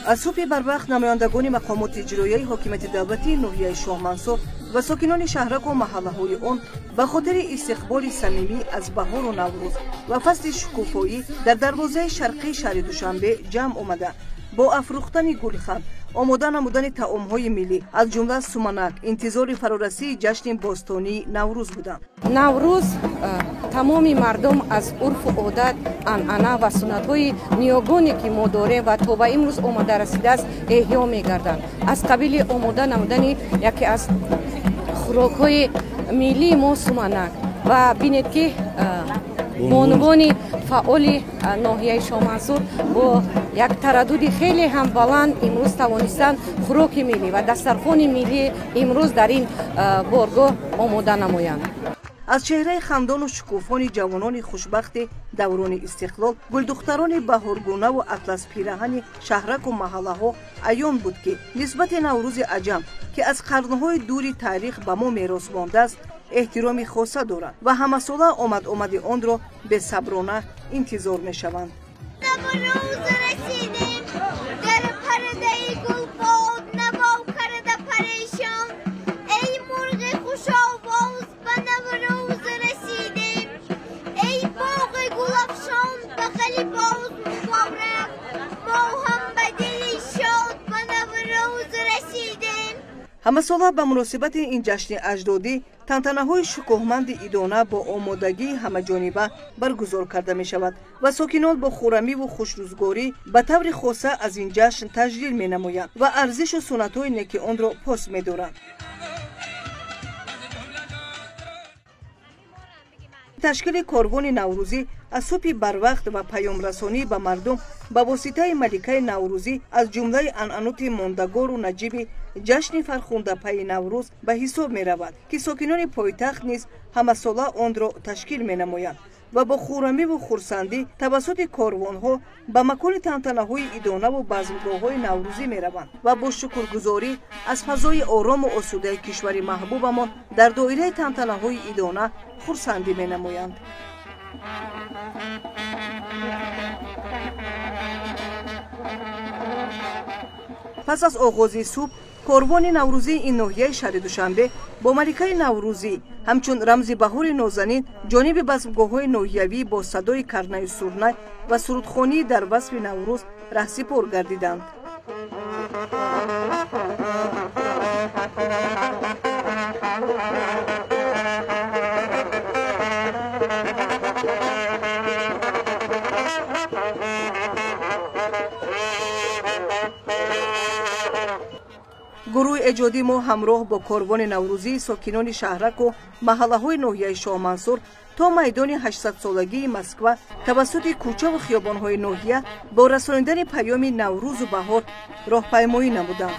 از صبح بر وقت نمایندگان مقامات اجرایی حاکمیت دولتی ناحیه شاه منصور و ساکنان شهرک و محله‌های آن به خاطر استقبال صمیمی از بهار و نوروز و فصل شکوفایی در دروازه شرقی شهر دوشنبه جمع آمده با افروختن گلخن، آماده نمودن طعام‌های ملی از جمله سومنک انتظار فرارسی جشن باستانی نوروز بودند. نوروز تمام مردم از عرف و عادت، عنعنه و سنت‌های نیاگانی که ما داریم و تا به امروز آماده رسیده است احیا می‌گردند. از قبیل آماده نمودن یکی از خوراک‌های ملی ما سومنک و بینید که بانوان فعال ناحیه شاه منصور با یک تردد خیلی هم بلند امروز توانستند خوراک ملی و دسترخوان ملی امروز در این بارگاه آماده نمایند. از چهره خندان و شکوفان جوانان خوشبخت دوران استقلال، گلدختران بهارگونه و اطلس پیراهن شهرک و محله ها عیان بود که نسبت نوروز عجم که از قرنهای دوری تاریخ به ما میراث مانده است احترامی خاصه دارند و همه ساله آمد آن را به صبرانه انتظار می شوند. همه ساله به مناسبت این جشن اجدادی تنتنه‌های شکوهمند ایدانه با آمادگی همه جانبه برگزار کرده می شود و ساکنان با خرمی و خوشروزگاری به طور خاصه از این جشن تجلیل می نمایند و ارزش و سنت‌های نیک آن را پاس می دارند. تشکیل کاروان نوروزی از صبح بر وقت و پیام رسانی به مردم به واسطه ملکه نوروزی از جمله عنعنات ماندگار و نجیب جشن فرخنده پی نوروز به حساب می رود که ساکنان پایتخت نیز همه ساله آن را تشکیل می نمایند و با خرمی و خرسندی توسط کاروانها به مکان تنتنه‌های ایدانه و بزمگاه‌های نوروزی می روند و با شکرگزاری از فضای آرام و آسوده کشور محبوبمان در دایره تنتنه‌های ایدانه خرسندی می نمایند. پس از آغاز صبح کاروان نوروزی این ناحیه شهر دوشنبه با ملکه نوروزی همچون رمز بهار نازنین جانب بزمگاه‌های ناحیوی با صدای کرنه سرنه و سرودخوانی در وصف نوروز رهسپار گردیدند. گروه ایجادی ما همراه با کاروان نوروزی ساکنان شهرک و محله‌های ناحیه شاه منصور تا میدان 800 سالگی مسکو توسط کوچه و خیابان‌های ناحیه با رساندن پیام نوروز و بهار راهپیمایی نمودند.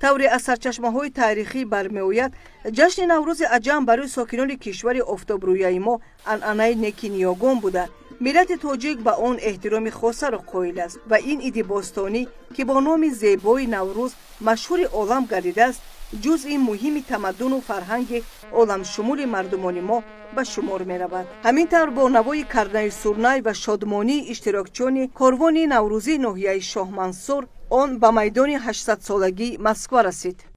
طوری از سرچشمه‌های تاریخی برمی‌آید جشن نوروز عجم برای ساکنان کشور آفتابرویی ما عنعنه نیک نیاگان بوده. ملت تاجیک به آن احترام خاص را قائل است و این عید باستانی که با نام زیبای نوروز مشهور عالم گردیده است جزء مهم تمدن و فرهنگ عالم شمول مردمان ما به شمار می رود. همینطور با نوای کرنه سرنای و شادمانی اشتراکچیان کاروان نوروزی ناحیه شاه منصور آن به میدان 800 سالگی مسکو رسید.